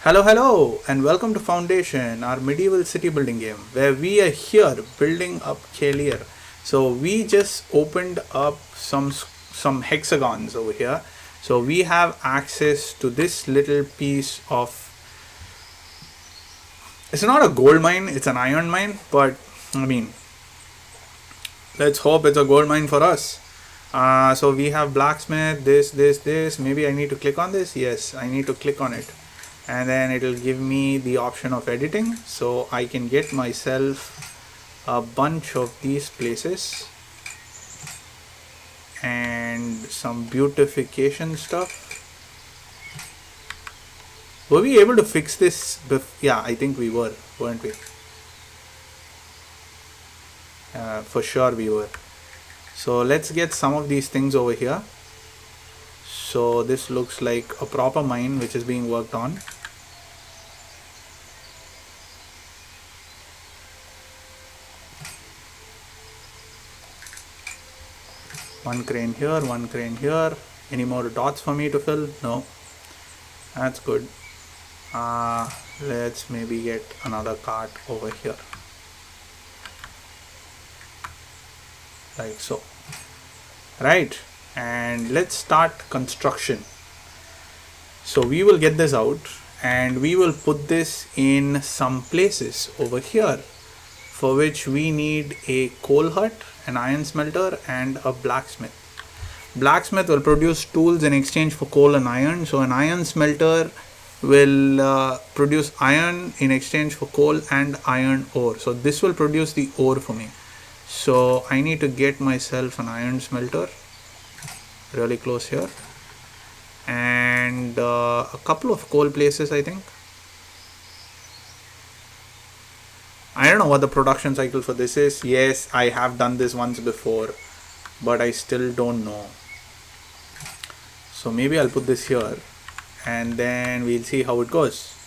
Hello, and welcome to Foundation, our medieval city building game, where we are here building up Kalir. So we just opened up some hexagons over here. So we have access to this little piece of. It's not a gold mine; it's an iron mine. But I mean, let's hope it's a gold mine for us. So we have blacksmith, this. Maybe I need to click on this. Yes, I need to click on it, and then it will give me the option of editing, so I can get myself a bunch of these places and some beautification stuff. Were we able to fix this? Yeah, I think we were, weren't we? For sure we were. So let's get some of these things over here. So this looks like a proper mine which is being worked on. One crane here, one crane here. Any more dots for me to fill? No. That's good. Let's maybe get another cart over here. Like so. Right. And let's start construction. So we will get this out and we will put this in some places over here, for which we need a coal hut, an iron smelter, and a blacksmith. Blacksmith will produce tools in exchange for coal and iron. So an iron smelter will produce iron in exchange for coal and iron ore. So this will produce the ore for me. So I need to get myself an iron smelter really close here, and a couple of coal places, I think. I don't know what the production cycle for this is. Yes, I have done this once before, but I still don't know. So maybe I'll put this here and then we'll see how it goes.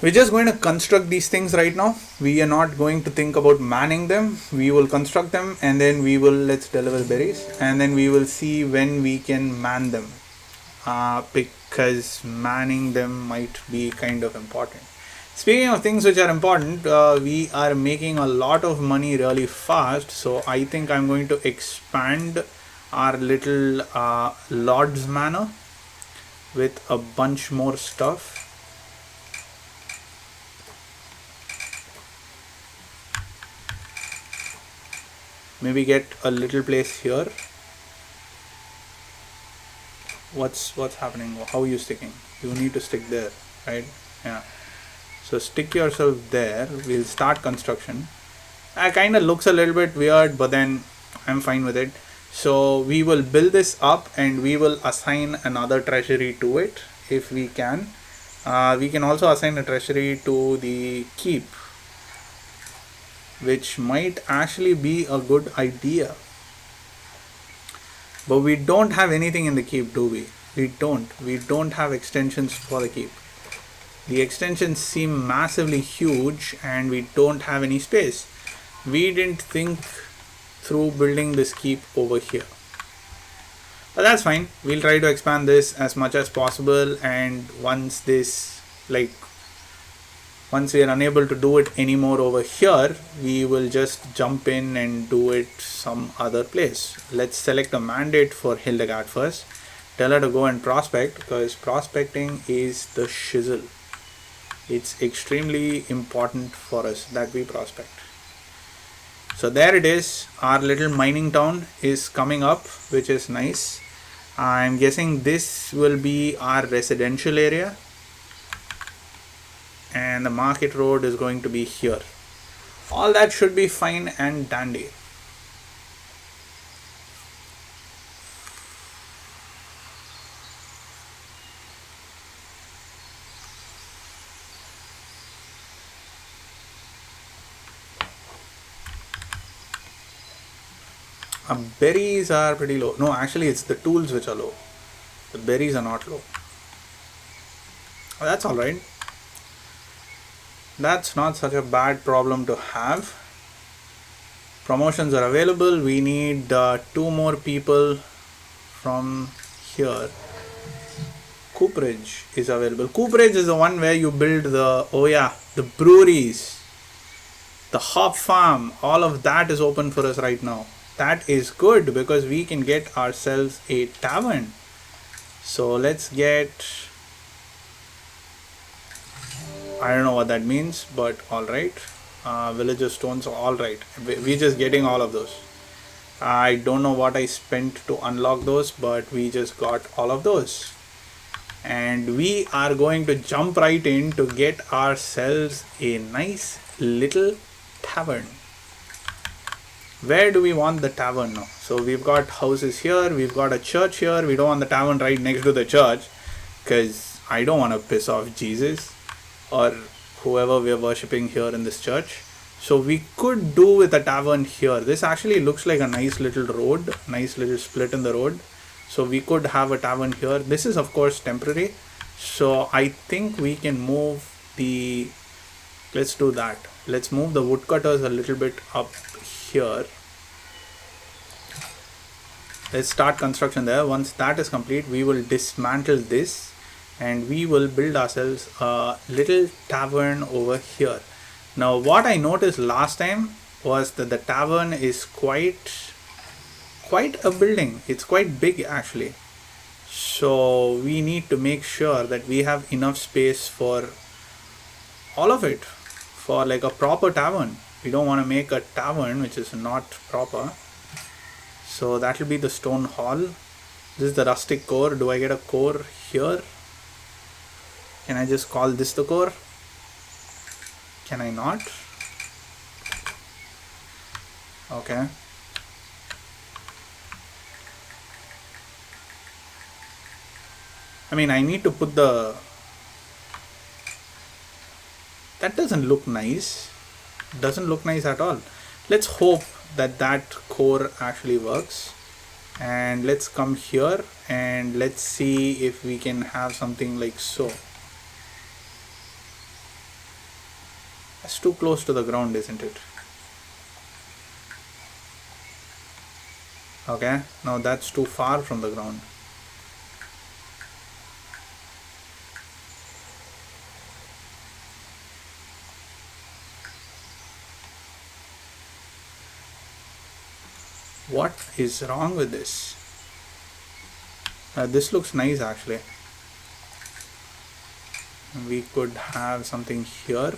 We're just going to construct these things right now. We are not going to think about manning them. We will construct them and then let's deliver berries, and then we will see when we can man them, because manning them might be kind of important. Speaking of things which are important, we are making a lot of money really fast, so I think I'm going to expand our little Lord's Manor with a bunch more stuff. Maybe get a little place here. What's happening? How are you sticking? You need to stick there, right? Yeah. So stick yourself there. We'll start construction. It kind of looks a little bit weird, but then I'm fine with it. So we will build this up and we will assign another treasury to it if we can. We can also assign a treasury to the keep, which might actually be a good idea. But we don't have anything in the keep, do we? We don't have extensions for the keep. The extensions seem massively huge and we don't have any space. We didn't think through building this keep over here. But that's fine. We'll try to expand this as much as possible, and once we are unable to do it anymore over here, we will just jump in and do it some other place. Let's select a mandate for Hildegard first. Tell her to go and prospect, because prospecting is the shizzle. It's extremely important for us that we prospect. So there it is. Our little mining town is coming up, which is nice. I'm guessing this will be our residential area, and the market road is going to be here. All that should be fine and dandy. Berries are pretty low. No, actually it's the tools which are low. The berries are not low. That's alright. That's not such a bad problem to have. Promotions are available. We need 2 more people from here. Cooperage is available. Cooperage is the one where you build the breweries, the hop farm. All of that is open for us right now. That is good because we can get ourselves a tavern. So let's get, I don't know what that means, but alright. Villager stones, alright. We're just getting all of those. I don't know what I spent to unlock those, but we just got all of those. And we are going to jump right in to get ourselves a nice little tavern. Where do we want the tavern now? So we've got houses here, we've got a church here. We don't want the tavern right next to the church because I don't want to piss off Jesus or whoever we're worshipping here in this church. So we could do with a tavern here. This actually looks like a nice little road, nice little split in the road. So we could have a tavern here. This is of course temporary. So I think we can move the, let's do that. Let's move the woodcutters a little bit up here. Let's start construction there. Once that is complete, we will dismantle this and we will build ourselves a little tavern over here. Now what I noticed last time was that the tavern is quite a building. It's quite big actually. So we need to make sure that we have enough space for all of it, for like a proper tavern. We don't want to make a tavern which is not proper. So that will be the stone hall. This is the rustic core. Do I get a core here? Can I just call this the core? Can I not? Okay. I mean, I need to put the, that doesn't look nice. Doesn't look nice at all. Let's hope that that core actually works. And let's come here and let's see if we can have something like so. That's too close to the ground, isn't it? Okay, now that's too far from the ground. What is wrong with this? This looks nice actually. We could have something here.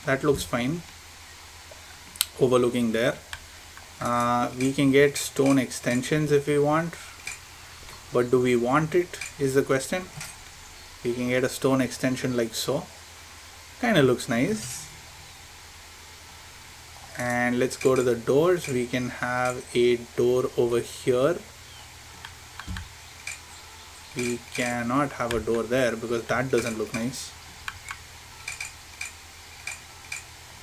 That looks fine. Overlooking there. We can get stone extensions if we want. But do we want it is the question. We can get a stone extension like so. Kind of looks nice. And let's go to the doors. We can have a door over here. We cannot have a door there because that doesn't look nice.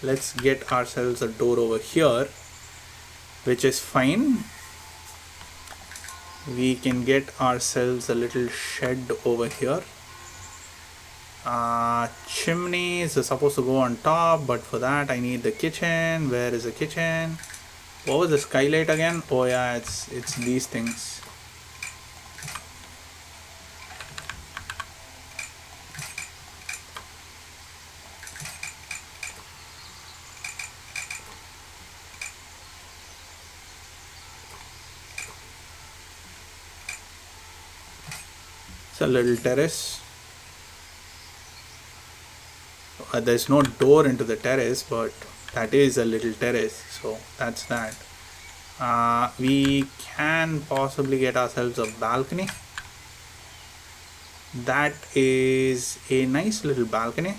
Let's get ourselves a door over here, which is fine. We can get ourselves a little shed over here. Chimneys are supposed to go on top, but for that I need the kitchen. Where is the kitchen? What was the skylight again? Oh yeah, it's these things. It's a little terrace. There's no door into the terrace, but that is a little terrace, so that's that. We can possibly get ourselves a balcony. That is a nice little balcony.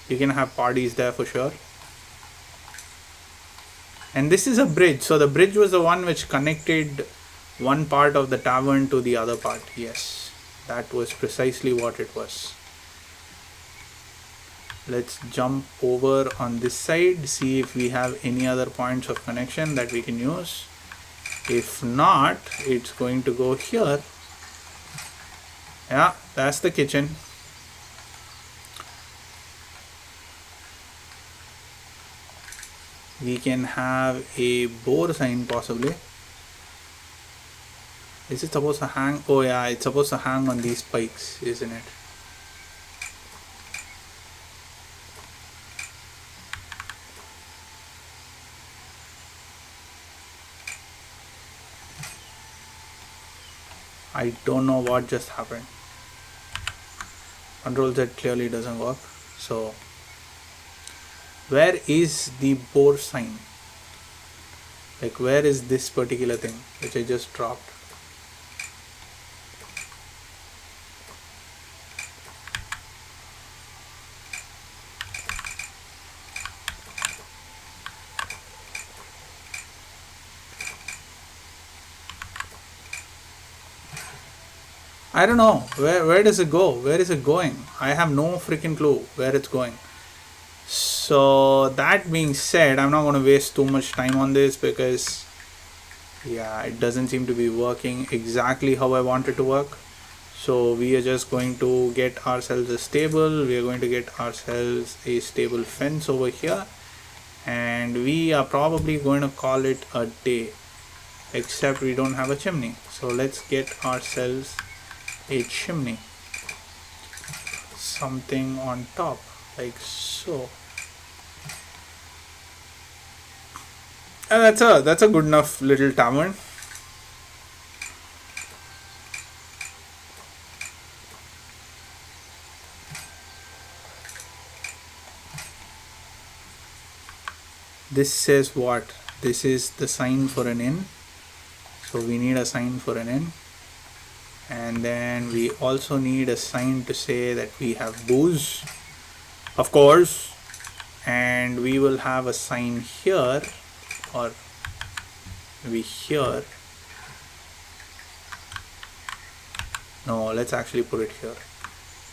You can have parties there for sure. And this is a bridge. So the bridge was the one which connected one part of the tavern to the other part. Yes, that was precisely what it was. Let's jump over on this side, see if we have any other points of connection that we can use. If not, it's going to go here. Yeah, that's the kitchen. We can have a bore sign possibly. Is it supposed to hang? Oh yeah, it's supposed to hang on these spikes, isn't it? I don't know what just happened. Control Z clearly doesn't work. So where is the bore sign? Like, where is this particular thing which I just dropped? I don't know. Where does it go? Where is it going? I have no freaking clue where it's going. So that being said, I'm not going to waste too much time on this because yeah, it doesn't seem to be working exactly how I want it to work. So we are just going to get ourselves a stable. We are going to get ourselves a stable fence over here, and we are probably going to call it a day, except we don't have a chimney. So let's get ourselves a chimney, something on top like so. And that's a good enough little tavern. This says what? This is the sign for an inn. So we need a sign for an inn. And then we also need a sign to say that we have booze, of course. And we will have a sign here, or maybe here. No, let's actually put it here.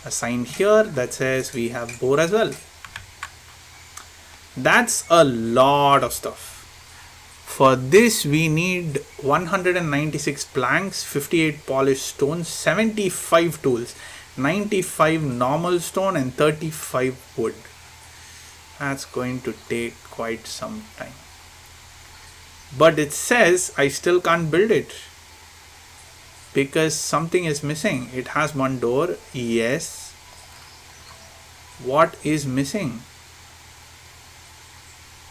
A sign here that says we have bore as well. That's a lot of stuff. For this we need 196 planks, 58 polished stones, 75 tools, 95 normal stone and 35 wood. That's going to take quite some time. But it says I still can't build it because something is missing. It has one door, yes. What is missing?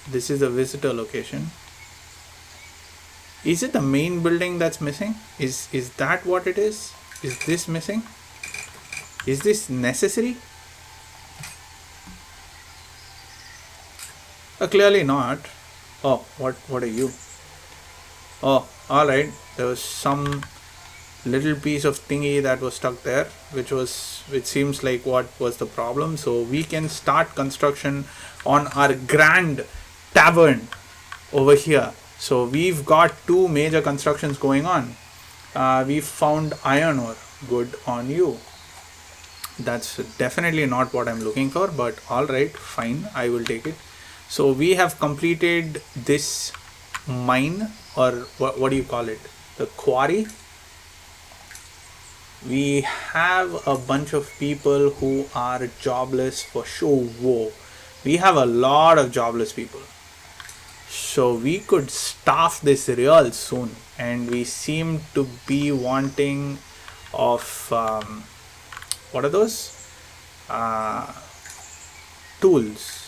This is the visitor location. Is it the main building that's missing? Is that what it is? Is this missing? Is this necessary? Clearly not. Oh, what are you? Oh, alright. There was some little piece of thingy that was stuck there, which seems like what was the problem. So we can start construction on our grand tavern over here. So we've got two major constructions going on. We've found iron ore. Good on you. That's definitely not what I'm looking for, but alright, fine, I will take it. So we have completed this mine, or what do you call it? The quarry. We have a bunch of people who are jobless for sure. Whoa. We have a lot of jobless people. So we could staff this real soon, and we seem to be wanting of what are those tools.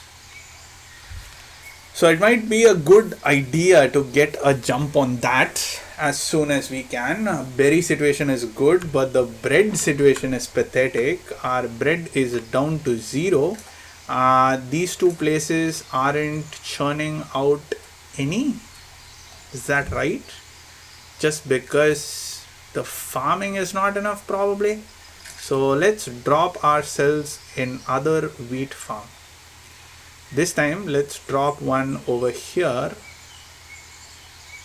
So it might be a good idea to get a jump on that as soon as we can. Berry situation is good, but the bread situation is pathetic. Our bread is down to 0. These two places aren't churning out any. Is that right? Just because the farming is not enough, probably. So let's drop ourselves in other wheat farm. This time let's drop one over here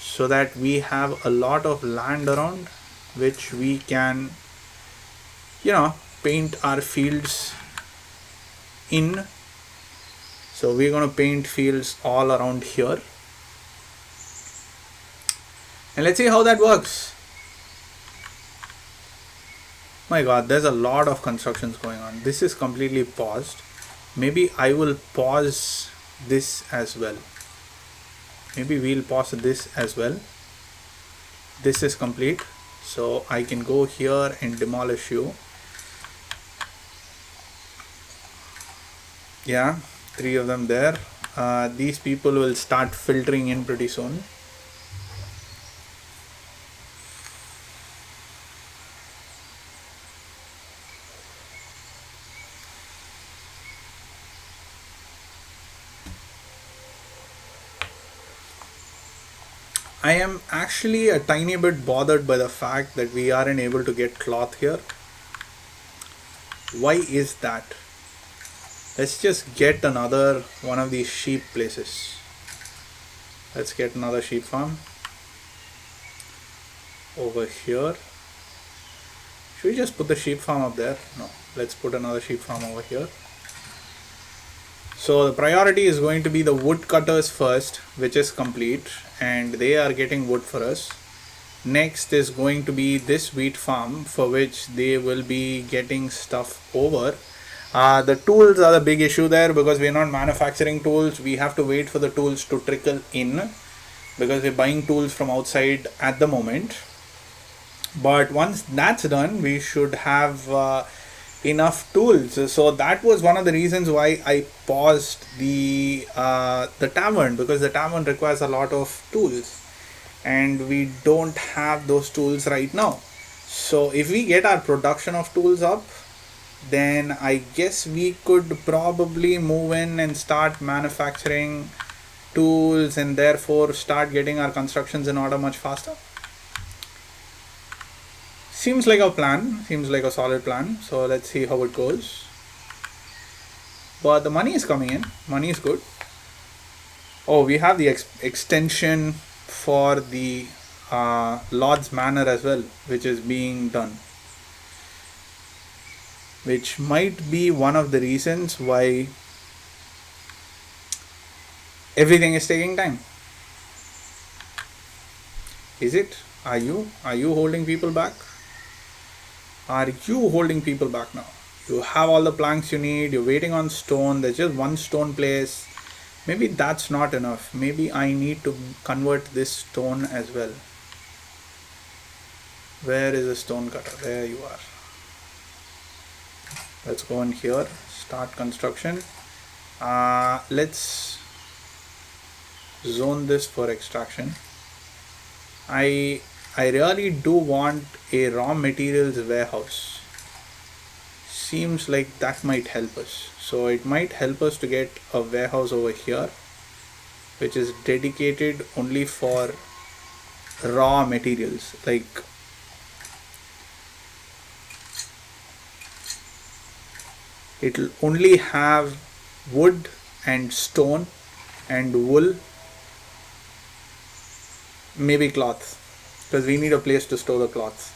so that we have a lot of land around which we can, paint our fields in. So we're going to paint fields all around here, and let's see how that works. My god, there's a lot of constructions going on. This is completely paused. Maybe I will pause this as well. Maybe we'll pause this as well. This is complete. So I can go here and demolish you. Yeah, 3 of them there. These people will start filtering in pretty soon. I am actually a tiny bit bothered by the fact that we aren't able to get cloth here. Why is that? Let's just get another one of these sheep places. Let's get another sheep farm over here. Should we just put the sheep farm up there? No, let's put another sheep farm over here. So the priority is going to be the woodcutters first, which is complete, and they are getting wood for us. Next is going to be this wheat farm, for which they will be getting stuff over. The tools are the big issue there, because we're not manufacturing tools. We have to wait for the tools to trickle in, because we're buying tools from outside at the moment. But once that's done, we should have enough tools. So that was one of the reasons why I paused the tavern, because the tavern requires a lot of tools and we don't have those tools right now. So if we get our production of tools up, then I guess we could probably move in and start manufacturing tools, and therefore start getting our constructions in order much faster. Seems like a plan, seems like a solid plan. So let's see how it goes. But the money is coming in, money is good. Oh, we have the extension for the Lord's Manor as well, which is being done, which might be one of the reasons why everything is taking time. Is it? Are you holding people back? Are you holding people back now? You have all the planks you need, you're waiting on stone, there's just one stone place. Maybe that's not enough. Maybe I need to convert this stone as well. Where is the stone cutter? There you are. Let's go in here, start construction. Let's zone this for extraction. I really do want a raw materials warehouse. Seems like that might help us. So it might help us to get a warehouse over here, which is dedicated only for raw materials. Like, it'll only have wood and stone and wool, maybe cloth, because we need a place to store the cloths.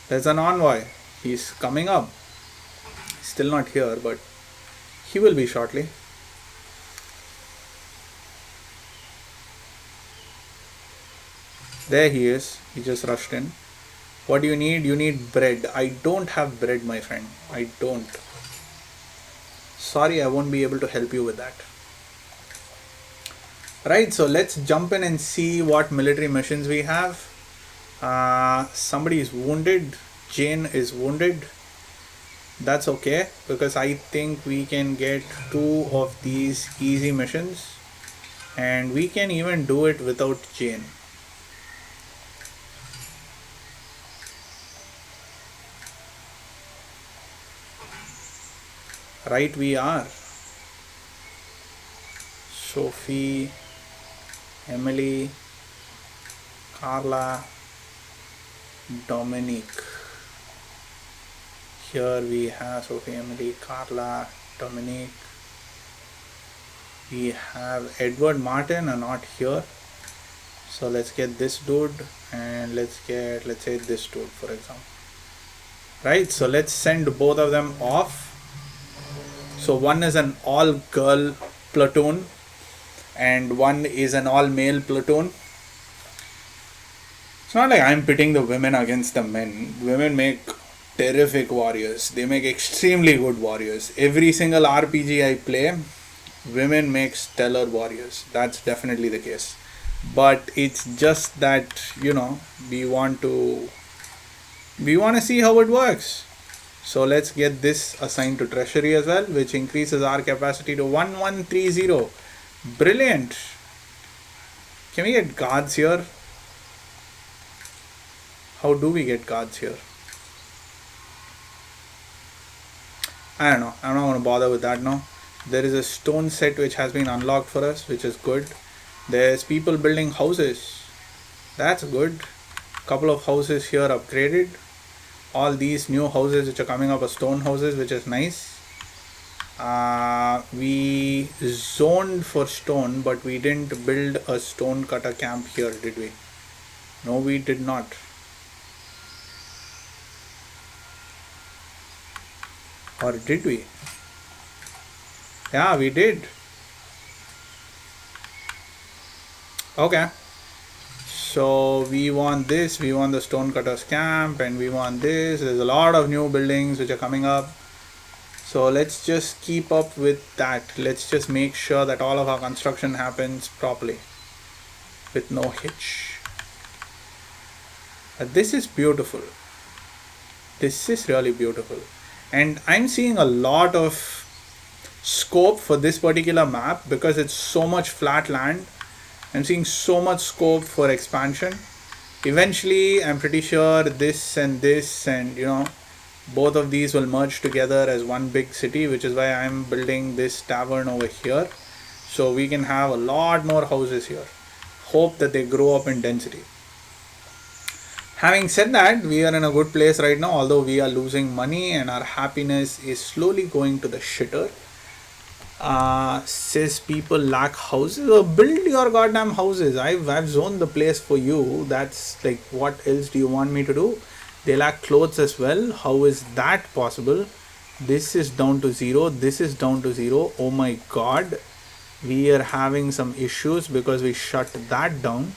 There's an envoy, he's coming up. Still not here, but he will be shortly. There he is, he just rushed in. What do you need? You need bread. I don't have bread, my friend. I don't. Sorry, I won't be able to help you with that. Right, so let's jump in and see what military missions we have. Somebody is wounded. Jane is wounded. That's okay, because I think we can get 2 of these easy missions, and we can even do it without Jane. Right, we are. Sophie, Emily, Carla, Dominique. Here we have Sophie, Emily, Carla, Dominique. We have Edward Martin are not here. So let's get this dude, and let's say this dude, for example. Right, so let's send both of them off. So one is an all girl platoon and one is an all male platoon. It's not like I'm pitting the women against the men. Women make terrific warriors. They make extremely good warriors. Every single RPG I play, women make stellar warriors. That's definitely the case. But it's just that, we want to We want to see how it works. So let's get this assigned to treasury as well, which increases our capacity to 1130. Brilliant. Can we get guards here? How do we get guards here? I don't know. I'm not going to bother with that now. There is a stone set which has been unlocked for us, which is good. There's people building houses. That's good. Couple of houses here upgraded. All these new houses which are coming up are stone houses, which is nice. We zoned for stone, but we didn't build a stone cutter camp here, did we? No, we did not. Or did we? Yeah, we did. Okay. So we want this, we want the stonecutters camp, and we want this. There's a lot of new buildings which are coming up. So let's just keep up with that. Let's just make sure that all of our construction happens properly with no hitch. This is beautiful. This is really beautiful. And I'm seeing a lot of scope for this particular map because it's so much flat land. I'm seeing so much scope for expansion. Eventually, I'm pretty sure this and both of these will merge together as one big city, which is why I'm building this tavern over here. So we can have a lot more houses here. Hope that they grow up in density. Having said that, we are in a good place right now, although we are losing money and our happiness is slowly going to the shitter. Says people lack houses. Build your goddamn houses. I've zoned the place for you. That's like, what else do you want me to do? They lack clothes as well. How is that possible? This is down to 0. This is down to 0. Oh my god. We are having some issues because we shut that down.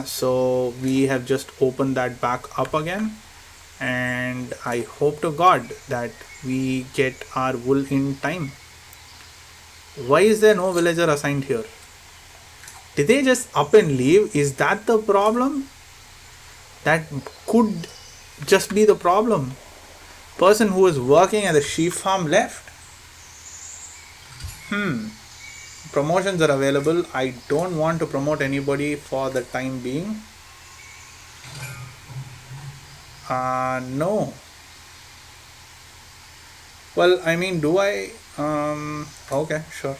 So we have just opened that back up again. And I hope to god that we get our wool in time. Why is there no villager assigned here? Did they just up and leave? Is that the problem? That could just be the problem. Person who is working at the sheep farm left. Promotions are available. I don't want to promote anybody for the time being. No. Well, I mean, do I? Okay, sure.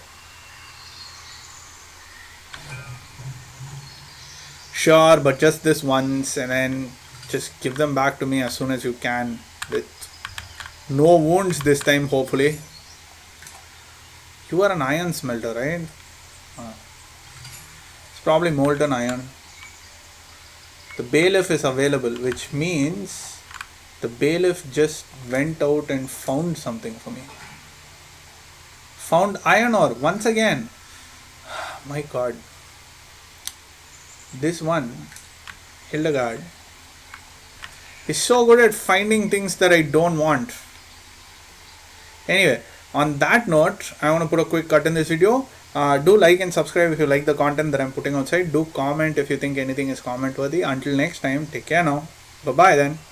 Sure, but just this once, and then just give them back to me as soon as you can, with no wounds this time, hopefully. You are an iron smelter, right? It's probably molten iron. The bailiff is available, which means the bailiff just went out and found something for me. Found iron ore once again. My god. This one, Hildegard, is so good at finding things that I don't want. Anyway, on that note, I want to put a quick cut in this video. Do like and subscribe if you like the content that I'm putting outside. Do comment if you think anything is comment worthy. Until next time, take care now. Bye bye then.